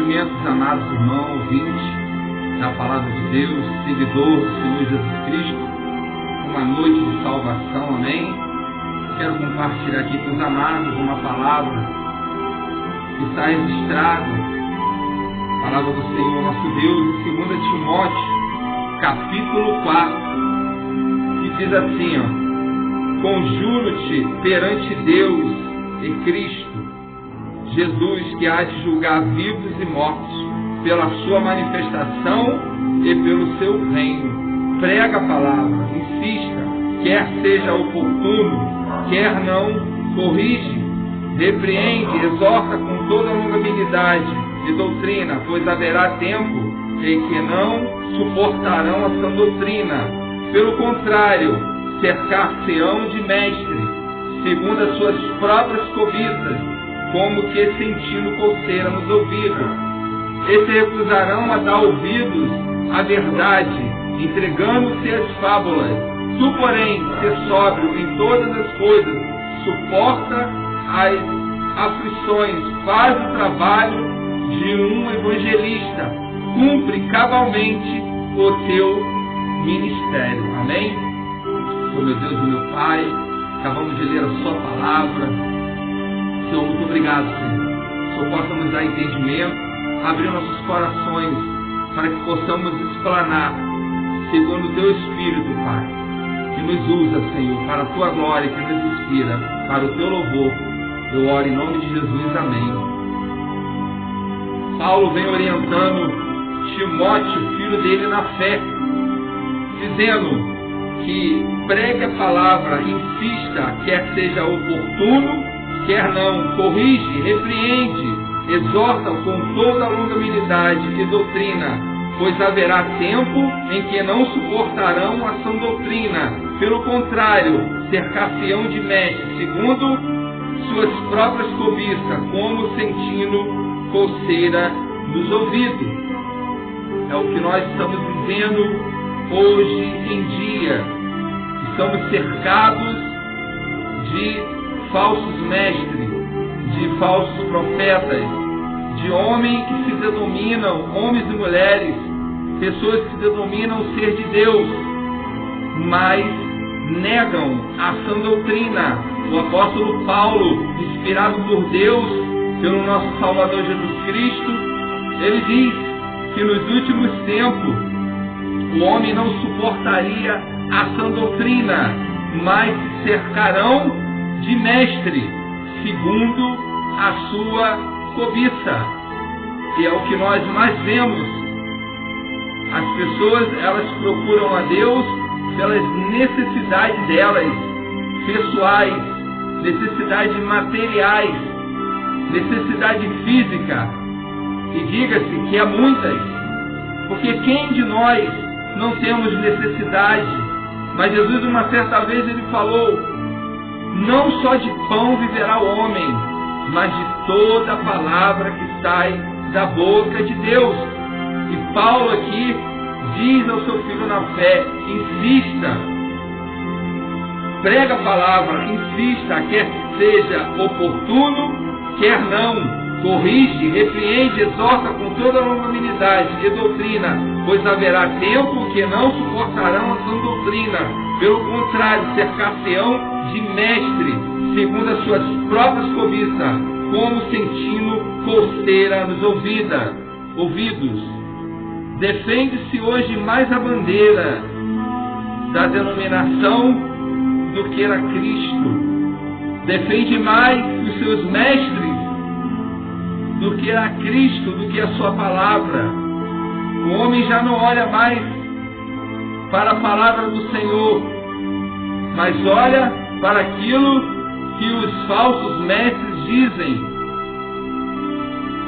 cumprimentos, amados irmãos, ouvintes da Palavra de Deus, seguidor do Senhor Jesus Cristo, uma noite de salvação, amém? Quero compartilhar aqui com os amados uma palavra que está registrada, a palavra do Senhor nosso Deus, em 2 Timóteo, capítulo 4, que diz assim, conjuro-te perante Deus e Cristo, Jesus, que há de julgar vivos e mortos, pela sua manifestação e pelo seu reino. Prega a palavra, insista, quer seja oportuno, quer não, corrige, repreende, exorta com toda longanimidade e doutrina, pois haverá tempo em que não suportarão a sã doutrina. Pelo contrário, cercar-se-ão de mestres, segundo as suas próprias cobiças, como que sentindo coceira nos ouvidos. Esses recusarão a dar ouvidos à verdade, entregando-se às fábulas. Tu, porém, ser sóbrio em todas as coisas, suporta as aflições, faz o trabalho de um evangelista, cumpre cabalmente o teu ministério. Amém? Oh, meu Deus e meu Pai, acabamos de ler a sua palavra. Senhor, muito obrigado, Senhor. Que o Senhor possa nos dar entendimento, abrir nossos corações, para que possamos explanar, segundo o Teu Espírito, Pai, que nos usa, Senhor, para a Tua glória, que nos inspira, para o Teu louvor. Eu oro em nome de Jesus, amém. Paulo vem orientando Timóteo, filho dele, na fé, dizendo que pregue a palavra, insista, quer seja oportuno, quer não, corrige, repreende, exorta com toda a longanimidade e doutrina, pois haverá tempo em que não suportarão a sã doutrina. Pelo contrário, cercar-se-ão de mestres, segundo suas próprias cobiças, como sentindo coceira nos ouvidos. É o que nós estamos vivendo hoje em dia. Estamos cercados de falsos mestres, de falsos profetas, de homens que se denominam, homens e mulheres, pessoas que se denominam ser de Deus, mas negam a sã doutrina. O apóstolo Paulo, inspirado por Deus, pelo nosso Salvador Jesus Cristo, ele diz que nos últimos tempos o homem não suportaria a sã doutrina, mas se cercarão de mestre, segundo a sua cobiça. E é o que nós mais vemos. As pessoas, elas procuram a Deus pelas necessidades delas, pessoais, necessidades materiais, necessidade física. E diga-se que há muitas, porque quem de nós não temos necessidade? Mas Jesus, uma certa vez, ele falou: não só de pão viverá o homem, mas de toda a palavra que sai da boca de Deus. E Paulo aqui diz ao seu filho na fé: insista, prega a palavra, insista, quer seja oportuno, quer não, corrige, repreende, exorta com toda a longanimidade e doutrina, pois haverá tempo que não suportarão a sã doutrina. Pelo contrário, cercar-se-ão de mestre, segundo as suas próprias cobiças, como sentindo coceira nos ouvidos. Defende-se hoje mais a bandeira da denominação do que a Cristo. Defende mais os seus mestres do que a Cristo, do que a sua palavra. O homem já não olha mais para a palavra do Senhor, mas olha para aquilo que os falsos mestres dizem.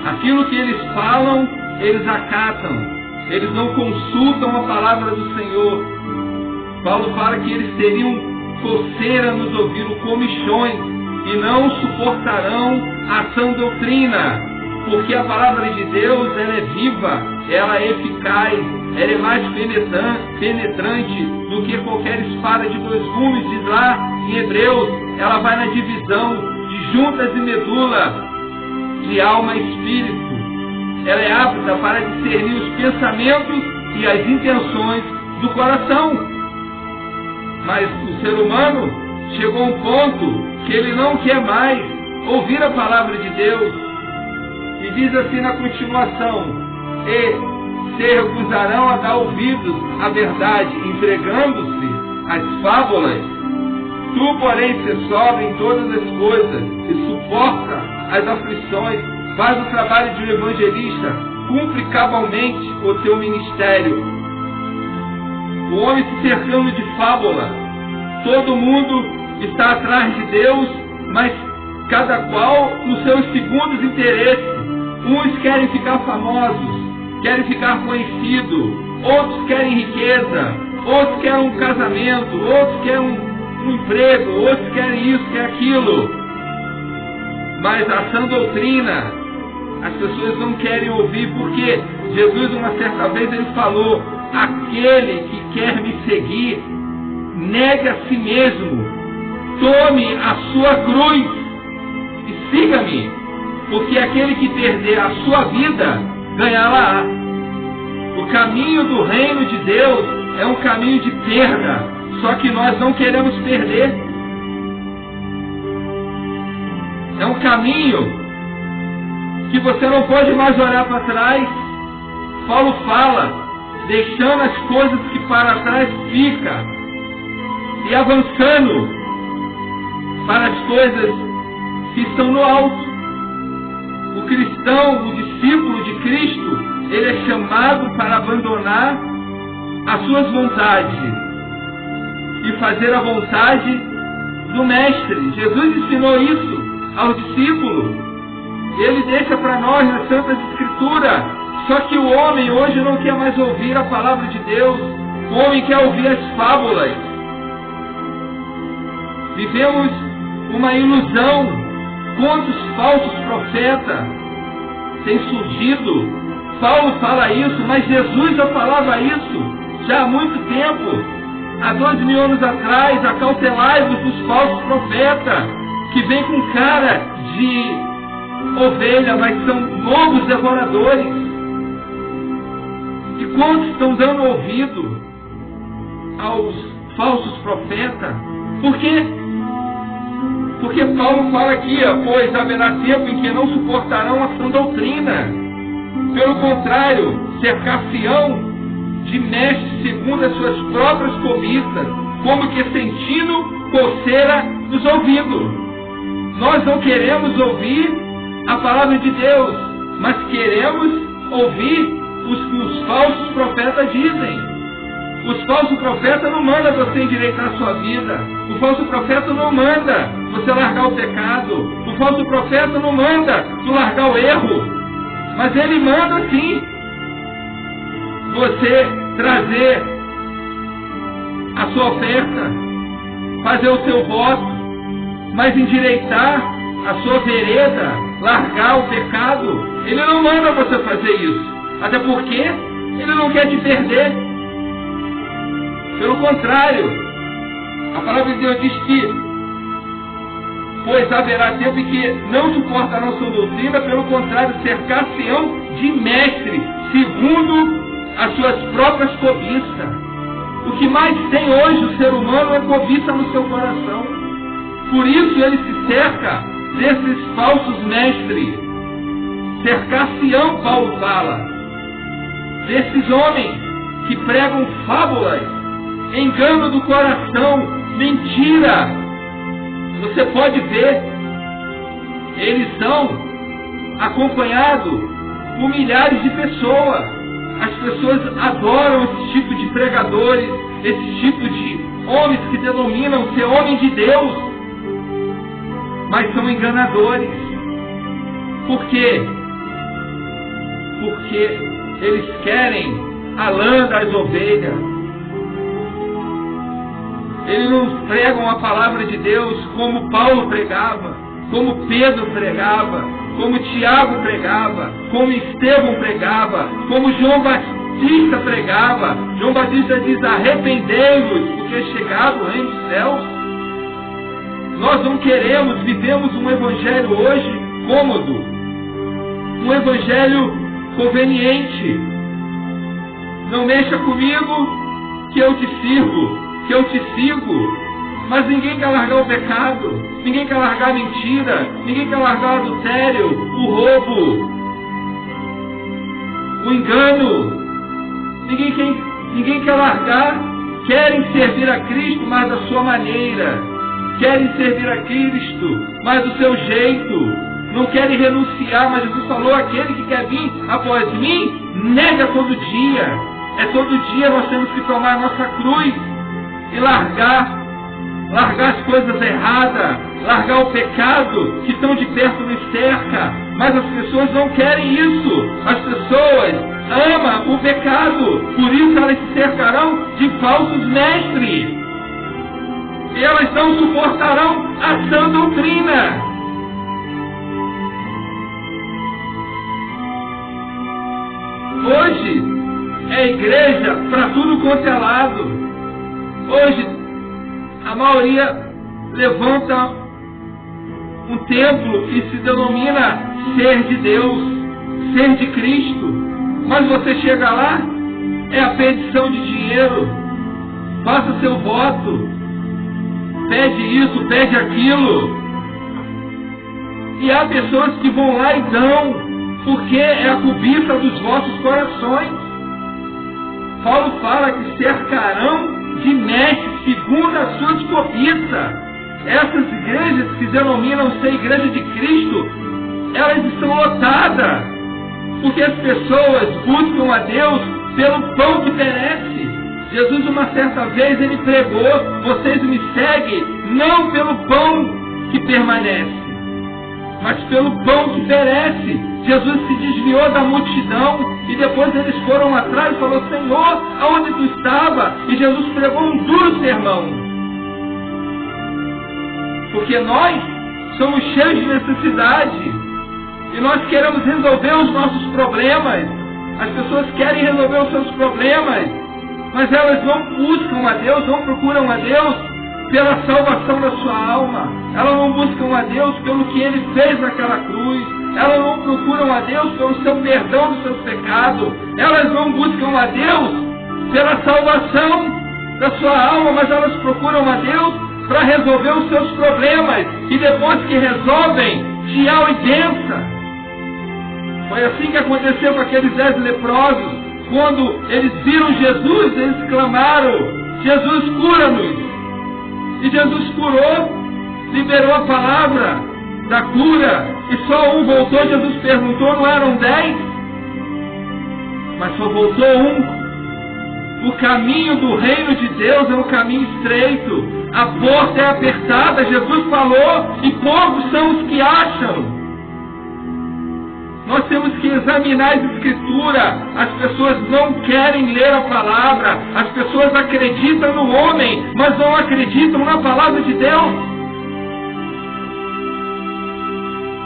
Aquilo que eles falam, eles acatam. Eles não consultam a palavra do Senhor. Paulo fala que eles teriam coceira nos ouvidos, comichões, e não suportarão a sã doutrina. Porque a palavra de Deus, ela é viva, ela é eficaz, ela é mais penetrante do que qualquer espada de dois gumes, diz lá em Hebreus. Ela vai na divisão de juntas e medula, de alma e espírito. ela é apta para discernir os pensamentos e as intenções do coração. Mas o ser humano chegou a um ponto que ele não quer mais ouvir a palavra de Deus. E diz assim na continuação: e se recusarão a dar ouvidos à verdade, entregando-se às fábulas. Tu, porém, se sobe em todas as coisas e suporta as aflições, faz o trabalho de um evangelista, cumpre cabalmente o teu ministério. O homem se cercando de fábula. Todo mundo está atrás de Deus, mas cada qual nos seus segundos interesses. Uns querem ficar famosos, querem ficar conhecidos, outros querem riqueza, outros querem um casamento, outros querem um emprego, outros querem isso, querem aquilo. Mas a sã doutrina, as pessoas não querem ouvir, porque Jesus, uma certa vez, ele falou: aquele que quer me seguir, negue a si mesmo, tome a sua cruz e siga-me, porque aquele que perder a sua vida, ganhá-la-á. O caminho do reino de Deus é um caminho de perda, só que nós não queremos perder. É um caminho que você não pode mais olhar para trás. Paulo fala, deixando as coisas que para trás fica e avançando para as coisas que estão no alto. O cristão, o discípulo de Cristo, ele é chamado para abandonar as suas vontades e fazer a vontade do Mestre. Jesus ensinou isso aos discípulos. Ele deixa para nós nas Santas Escrituras. Só que o homem hoje não quer mais ouvir a palavra de Deus. O homem quer ouvir as fábulas. Vivemos uma ilusão. Quantos falsos profetas têm surgido? Paulo fala isso, mas Jesus já falava isso já há muito tempo. Há 2.000 anos atrás: acautelai-vos dos falsos profetas, que vêm com cara de ovelha, mas são lobos devoradores. E quantos estão dando ouvido aos falsos profetas? Por quê? Porque Paulo fala aqui, pois haverá tempo em que não suportarão a sã doutrina. Pelo contrário, cercar-se-ão de mestres segundo as suas próprias cobiças, como que sentindo coceira nos ouvidos. Nós não queremos ouvir a palavra de Deus, mas queremos ouvir os que os falsos profetas dizem. Os falsos profetas não mandam você endireitar a sua vida. O falso profeta não manda você largar o pecado. O falso profeta não manda tu largar o erro. Mas ele manda sim você trazer a sua oferta, fazer o seu voto, mas endireitar a sua vereda, largar o pecado. Ele não manda você fazer isso. Até porque ele não quer te perder. Pelo contrário, a palavra de Deus diz que pois haverá tempo em que não suportarão sua doutrina, pelo contrário, cercar-se-ão de mestre, segundo as suas próprias cobiças. O que mais tem hoje o ser humano é cobiça no seu coração. Por isso ele se cerca desses falsos mestres. Cercar-se-ão, Paulo fala, desses homens que pregam fábulas, engano do coração, mentira. Você pode ver, eles são acompanhados por milhares de pessoas. As pessoas adoram esse tipo de pregadores, esse tipo de homens que denominam ser homem de Deus, mas são enganadores. Por quê? Porque eles querem a lã das ovelhas. Eles não pregam a palavra de Deus como Paulo pregava, como Pedro pregava, como Tiago pregava, como Estevão pregava, como João Batista pregava. João Batista diz: arrependei-vos, porque é chegado o reino dos céus. Nós não queremos, vivemos um evangelho hoje cômodo, um evangelho conveniente. Não mexa comigo, que eu te sirvo, que eu te sigo. Mas ninguém quer largar o pecado, ninguém quer largar a mentira, ninguém quer largar o adultério, o roubo, o engano. Ninguém quer largar. Querem servir a Cristo, mas da sua maneira. Querem servir a Cristo, mas do seu jeito. Não querem renunciar, mas Jesus falou, aquele que quer vir após mim, nega todo dia. É todo dia nós temos que tomar a nossa cruz e largar as coisas erradas, largar o pecado que tão de perto nos cerca. Mas as pessoas não querem isso. As pessoas amam o pecado, por isso elas se cercarão de falsos mestres. E elas não suportarão a sã doutrina. Hoje é igreja para tudo quanto é lado. Hoje a maioria levanta um templo e se denomina ser de Deus, ser de Cristo. Mas você chega lá, é a pedição de dinheiro. Faça seu voto. Pede isso, pede aquilo. E há pessoas que vão lá e dão, porque é a cobiça dos vossos corações. Paulo fala que cercarão de mestres segundo a sua cobiça. Essas igrejas que denominam ser igreja de Cristo, elas estão lotadas, porque as pessoas buscam a Deus pelo pão que perece. Jesus uma certa vez ele pregou, vocês me seguem não pelo pão que permanece, mas pelo pão que perece. Jesus se desviou da multidão e depois eles foram atrás e falou, Senhor, aonde tu estava? E Jesus pregou um duro sermão. Porque nós somos cheios de necessidade e nós queremos resolver os nossos problemas. As pessoas querem resolver os seus problemas, mas elas não buscam a Deus, não procuram a Deus pela salvação da sua alma. Elas não buscam a Deus pelo que Ele fez naquela cruz. Elas não procuram a Deus pelo seu perdão dos seus pecados. Elas não buscam a Deus pela salvação da sua alma, mas elas procuram a Deus para resolver os seus problemas. E depois que resolvem, tchau e benção. Foi assim que aconteceu com aqueles 10 leprosos. Quando eles viram Jesus, eles clamaram, Jesus, cura-nos. E Jesus curou, liberou a palavra da cura, e só um voltou. Jesus perguntou, não eram 10? Mas só voltou um. O caminho do reino de Deus é um caminho estreito, a porta é apertada, Jesus falou, e poucos são os que acham. Nós temos que examinar as Escrituras. As pessoas não querem ler a palavra. As pessoas acreditam no homem, mas não acreditam na palavra de Deus.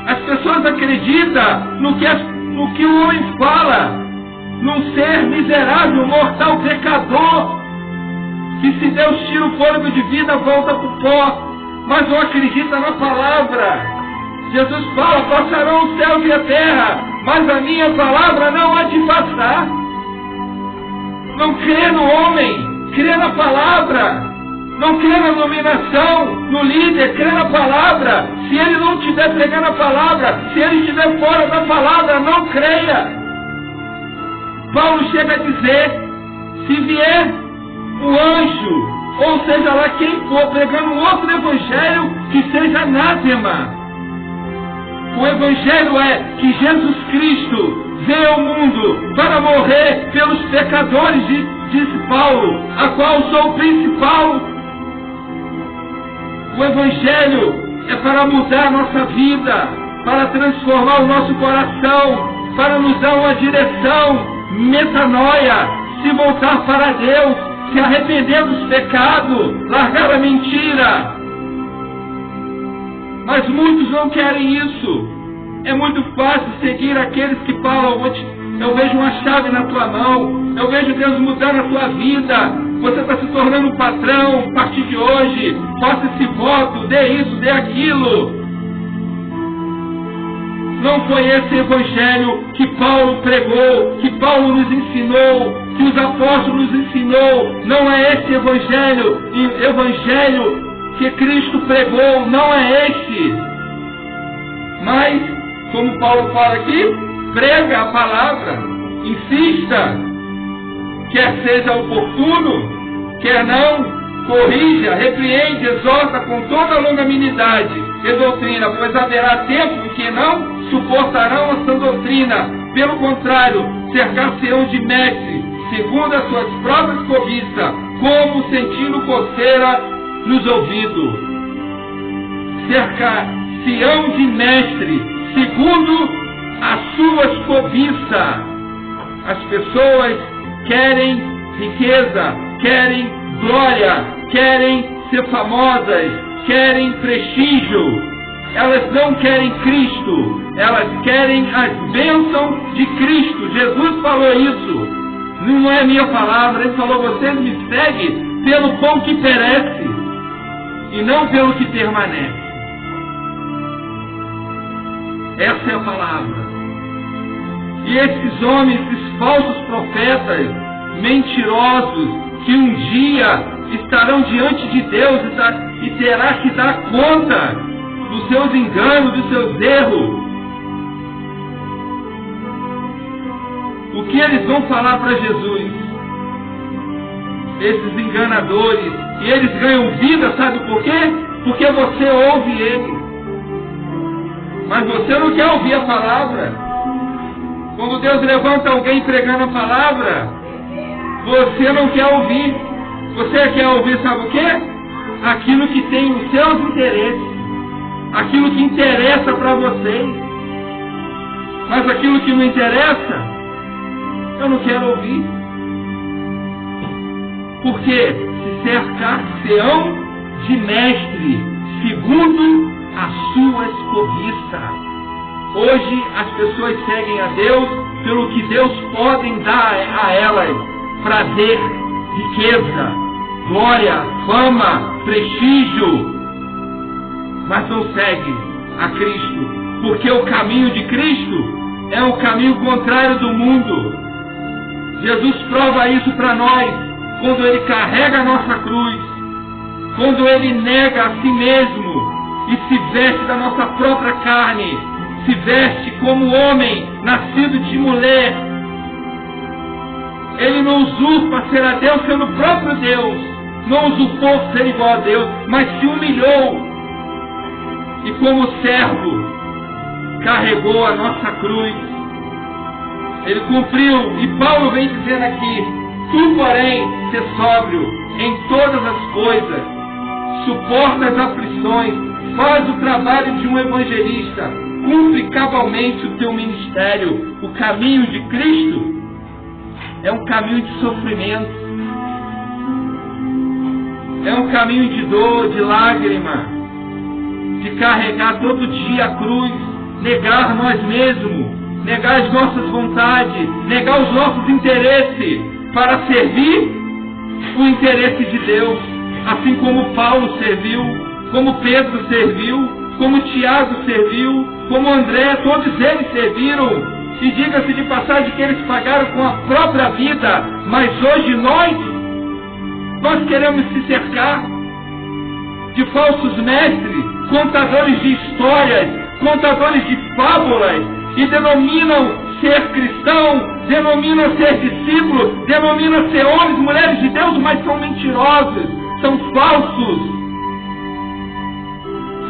As pessoas acreditam no que o homem fala, num ser miserável, mortal, pecador, que se Deus tira o fôlego de vida, volta para o pó, mas não acredita na palavra. Jesus fala, passarão os céus e a terra, mas a minha palavra não há de passar. Não crê no homem, crê na palavra. Não crê na dominação, no líder, crê na palavra. Se ele não estiver pregando a palavra, se ele estiver fora da palavra, não creia. Paulo chega a dizer, se vier um anjo, ou seja lá quem for, pregando um outro evangelho, que seja anátema. O evangelho é que Jesus Cristo veio ao mundo para morrer pelos pecadores, disse Paulo, a qual sou o principal. O evangelho é para mudar a nossa vida, para transformar o nosso coração, para nos dar uma direção, metanoia, se voltar para Deus, se arrepender dos pecados, largar a mentira. Mas muitos não querem isso. É muito fácil seguir aqueles que falam, eu vejo uma chave na tua mão, eu vejo Deus mudando a tua vida, você está se tornando um patrão a partir de hoje, faça esse voto, dê isso, dê aquilo. Não foi esse evangelho que Paulo pregou, que Paulo nos ensinou, que os apóstolos nos ensinou. Não é esse evangelho que Cristo pregou, não é esse. Mas, como Paulo fala aqui, prega a palavra, insista, quer seja oportuno, quer não, corrija, repreende, exorta com toda longanimidade e doutrina, pois haverá tempo em que não suportarão a sã doutrina. Pelo contrário, cercar-se-ão de mestres, segundo as suas próprias cobiças, como sentindo coceira nos ouvidos. Cercar-se-ão de mestres, segundo as suas cobiças. As pessoas querem riqueza, querem glória, querem ser famosas, querem prestígio. Elas não querem Cristo, elas querem as bênçãos de Cristo. Jesus falou isso, não é minha palavra. Ele falou: vocês me seguem pelo pão que perece e não pelo que permanece. Essa é a palavra. E esses homens, esses falsos profetas, mentirosos, que um dia estarão diante de Deus e terá que dar conta dos seus enganos, dos seus erros. O que eles vão falar para Jesus? Esses enganadores. E eles ganham vida, sabe por quê? Porque você ouve eles. Mas você não quer ouvir a palavra. Quando Deus levanta alguém pregando a palavra, você não quer ouvir. Você quer ouvir, sabe o quê? Aquilo que tem os seus interesses. Aquilo que interessa para vocês. Mas aquilo que não interessa, eu não quero ouvir. Porque se cercar-se-ão de mestre, segundo as suas cobiças. Hoje as pessoas seguem a Deus pelo que Deus pode dar a elas: prazer, riqueza, glória, fama, prestígio. Mas não seguem a Cristo, porque o caminho de Cristo é o caminho contrário do mundo. Jesus prova isso para nós quando Ele carrega a nossa cruz, quando Ele nega a si mesmo e se veste da nossa própria carne, se veste como homem, nascido de mulher. Ele não usurpa ser a Deus sendo o próprio Deus, não usurpou ser igual a Deus, mas se humilhou e como servo carregou a nossa cruz. Ele cumpriu. E Paulo vem dizendo aqui: tu, porém, ser sóbrio em todas as coisas, suporta as aflições, faz o trabalho de um evangelista, cumpre cabalmente o teu ministério. O caminho de Cristo é um caminho de sofrimento, é um caminho de dor, de lágrima, de carregar todo dia a cruz, negar nós mesmos, negar as nossas vontades, negar os nossos interesses para servir o interesse de Deus, assim como Paulo serviu, como Pedro serviu, como Tiago serviu, como André, todos eles serviram. E diga-se de passagem que eles pagaram com a própria vida, mas hoje nós queremos se cercar de falsos mestres, contadores de histórias, contadores de fábulas, e denominam ser cristão, denominam ser discípulo, denominam ser homens e mulheres de Deus, mas são mentirosos, são falsos.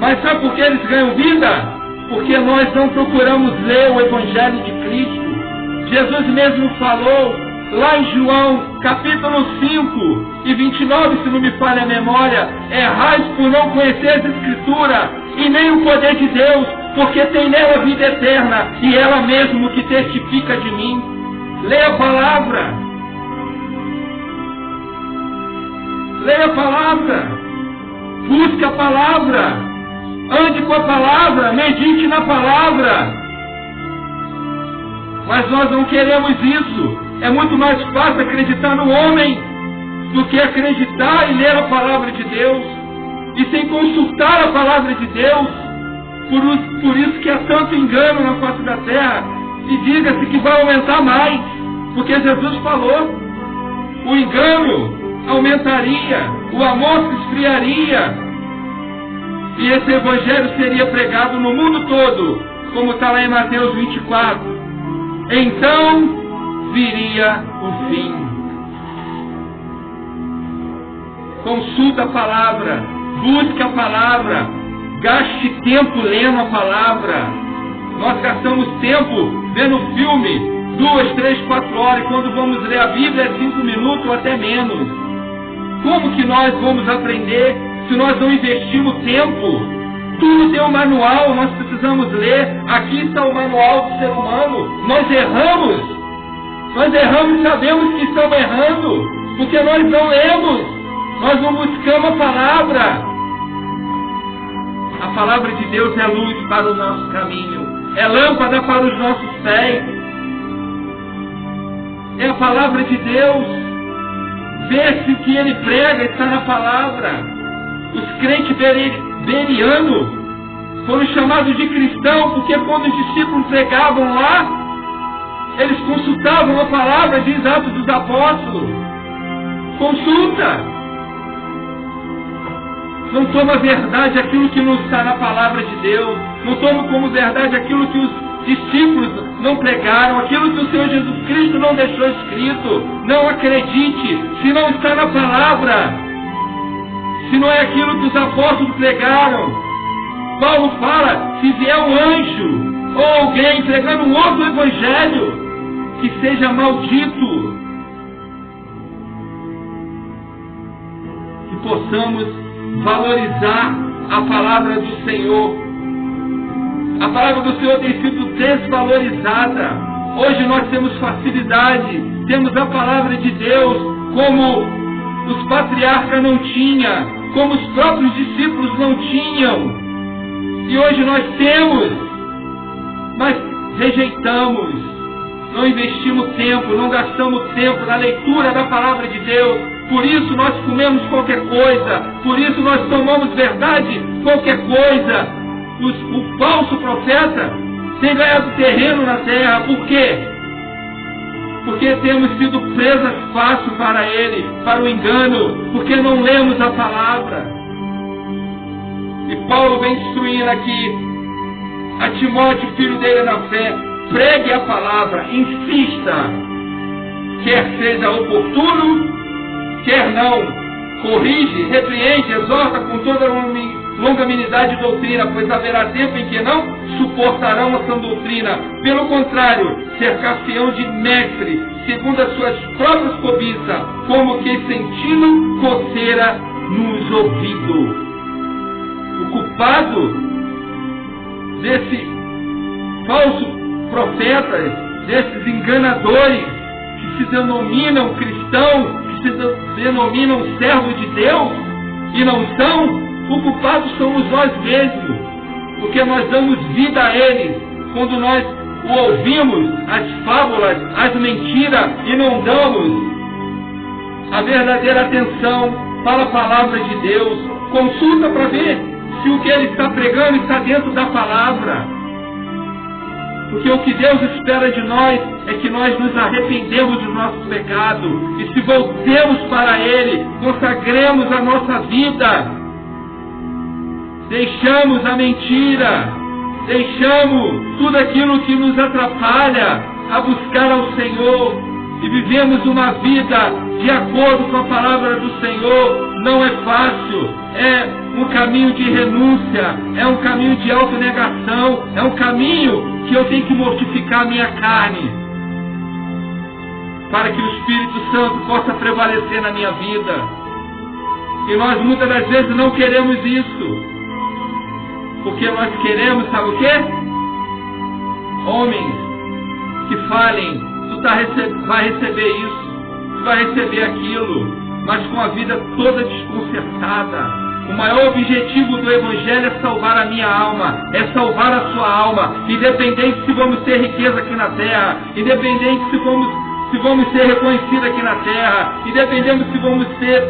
Mas sabe por que eles ganham vida? Porque nós não procuramos ler o Evangelho de Cristo. Jesus mesmo falou lá em João, capítulo 5 e 29, se não me falha a memória: errais por não conhecer as Escrituras e nem o poder de Deus, porque tem nela a vida eterna, e ela mesmo que testifica de mim. Leia a palavra. Leia a palavra. Busque a palavra. Ande com a palavra. Medite na palavra. Mas nós não queremos isso. É muito mais fácil acreditar no homem do que acreditar e ler a palavra de Deus. E sem consultar a palavra de Deus, Por isso que há tanto engano na face da terra. E diga-se que vai aumentar mais, porque Jesus falou, o engano aumentaria, o amor se esfriaria, e esse evangelho seria pregado no mundo todo, como está lá em Mateus 24. Então viria o fim. Consulta a palavra, busque a palavra, gaste tempo lendo a palavra. Nós gastamos tempo vendo filme, 2, 3, 4 horas, e quando vamos ler a Bíblia é 5 minutos ou até menos. Como que nós vamos aprender se nós não investimos tempo? Tudo tem um manual, nós precisamos ler. Aqui está o manual do ser humano. Nós erramos e sabemos que estamos errando, porque nós não lemos, nós não buscamos a palavra. A palavra de Deus é luz para o nosso caminho, é lâmpada para os nossos pés. É a palavra de Deus. Vê-se o que ele prega está na palavra. Os crentes berianos foram chamados de cristãos porque quando os discípulos pregavam lá, eles consultavam a palavra, diz Atos dos Apóstolos. Consulta. Não toma verdade aquilo que não está na palavra de Deus. Não toma como verdade aquilo que os discípulos não pregaram, aquilo que o Senhor Jesus Cristo não deixou escrito. Não acredite se não está na palavra, se não é aquilo que os apóstolos pregaram. Paulo fala, se vier um anjo ou alguém pregando um outro evangelho, que seja maldito. Que possamos valorizar a palavra do Senhor. A palavra do Senhor tem sido desvalorizada. Hoje nós temos facilidade, temos a palavra de Deus como os patriarcas não tinham, como os próprios discípulos não tinham. E hoje nós temos, mas rejeitamos, não investimos tempo, não gastamos tempo na leitura da palavra de Deus. Por isso nós comemos qualquer coisa, por isso nós tomamos verdade qualquer coisa. O falso profeta tem ganhado terreno na terra. Por quê? Porque temos sido presas fácil para ele, para o engano, porque não lemos a palavra. E Paulo vem instruindo aqui a Timóteo, filho dele na fé, pregue a palavra, insista, quer seja oportuno, quer não, corrige, repreende, exorta com toda longanimidade de doutrina, pois haverá tempo em que não suportarão a sã doutrina. Pelo contrário, cercar-se-ão de mestre, segundo as suas próprias cobiças, como que sentindo coceira nos ouvidos. O culpado desse falso profeta, desses enganadores que se denominam cristãos, que se denominam servos de Deus e não são, o culpado somos nós mesmos, porque nós damos vida a eles quando nós o ouvimos, as fábulas, as mentiras, e não damos a verdadeira atenção para a palavra de Deus. Consulta para ver se o que ele está pregando está dentro da palavra. Porque o que Deus espera de nós é que nós nos arrependemos dos nossos pecados e se voltemos para Ele, consagremos a nossa vida, deixamos a mentira, deixamos tudo aquilo que nos atrapalha a buscar ao Senhor e vivemos uma vida de acordo com a palavra do Senhor. Não é fácil, é um caminho de renúncia, é um caminho de autonegação, é um caminho que eu tenho que mortificar a minha carne para que o Espírito Santo possa prevalecer na minha vida. E nós muitas das vezes não queremos isso, porque nós queremos, sabe o quê? Homens que falem, tu vai receber isso, tu vai receber aquilo, mas com a vida toda desconcertada. O maior objetivo do Evangelho é salvar a minha alma, é salvar a sua alma, independente se vamos ter riqueza aqui na terra, independente se vamos ser reconhecidos aqui na terra, independente se vamos ser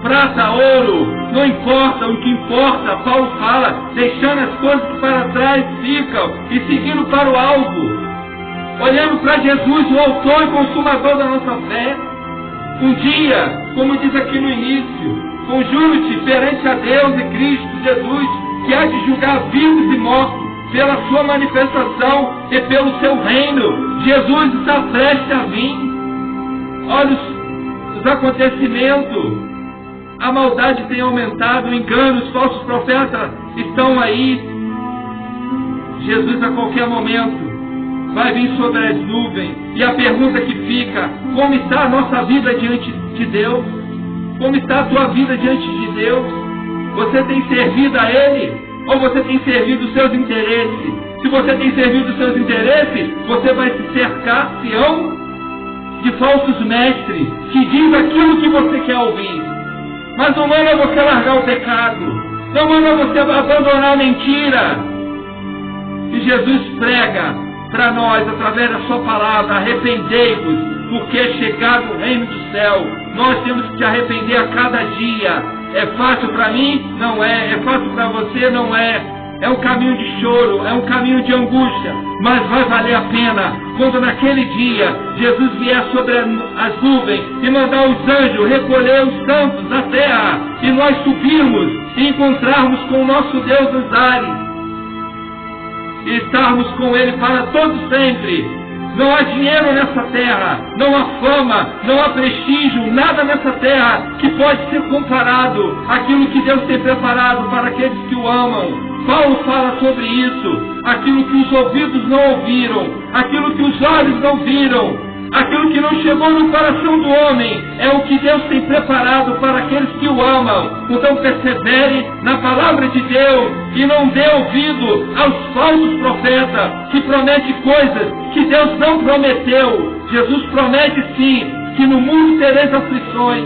prata, ouro, não importa. O que importa, Paulo fala, deixando as coisas que para trás ficam e seguindo para o alvo, olhando para Jesus, o autor e consumador da nossa fé. Um dia, como diz aqui no início, conjuro-te perante a Deus e Cristo Jesus, que há de julgar vivos e mortos pela sua manifestação e pelo seu reino. Jesus está prestes a vir. Olha os acontecimentos. A maldade tem aumentado, o engano, os falsos profetas estão aí. Jesus a qualquer momento vai vir sobre as nuvens. E a pergunta que fica: como está a nossa vida diante de Deus? Como está a tua vida diante de Deus? Você tem servido a Ele? Ou você tem servido os seus interesses? Se você tem servido os seus interesses, você vai se cercar, Sião, de falsos mestres, que diz aquilo que você quer ouvir. Mas não manda você largar o pecado. Não manda você abandonar a mentira. E Jesus prega para nós, através da sua palavra: arrependei-vos, porque é chegado o reino do céu. Nós temos que te arrepender a cada dia. É fácil para mim? Não é. É fácil para você? Não é. É um caminho de choro, é um caminho de angústia, mas vai valer a pena quando naquele dia Jesus vier sobre as nuvens e mandar os anjos recolher os santos da terra e nós subirmos e encontrarmos com o nosso Deus nos ares e estarmos com Ele para todos sempre. Não há dinheiro nessa terra, não há fama, não há prestígio, nada nessa terra que pode ser comparado àquilo que Deus tem preparado para aqueles que o amam. Paulo fala sobre isso: aquilo que os ouvidos não ouviram, aquilo que os olhos não viram, aquilo que não chegou no coração do homem, é o que Deus tem preparado para aqueles que o amam. Então persevere na palavra de Deus e não dê ouvido aos falsos profetas que prometem coisas que Deus não prometeu. Jesus promete sim que no mundo tereis aflições,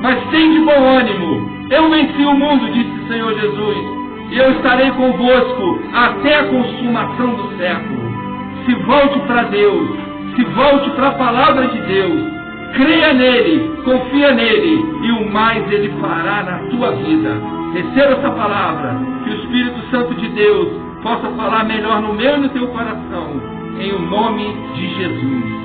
mas tem de bom ânimo. Eu venci o mundo, disse o Senhor Jesus, e eu estarei convosco até a consumação do século. Se volte para Deus, se volte para a palavra de Deus, creia nele, confia nele, e o mais ele fará na tua vida. Receba essa palavra, que o Espírito Santo de Deus possa falar melhor no meu e no teu coração, em o nome de Jesus.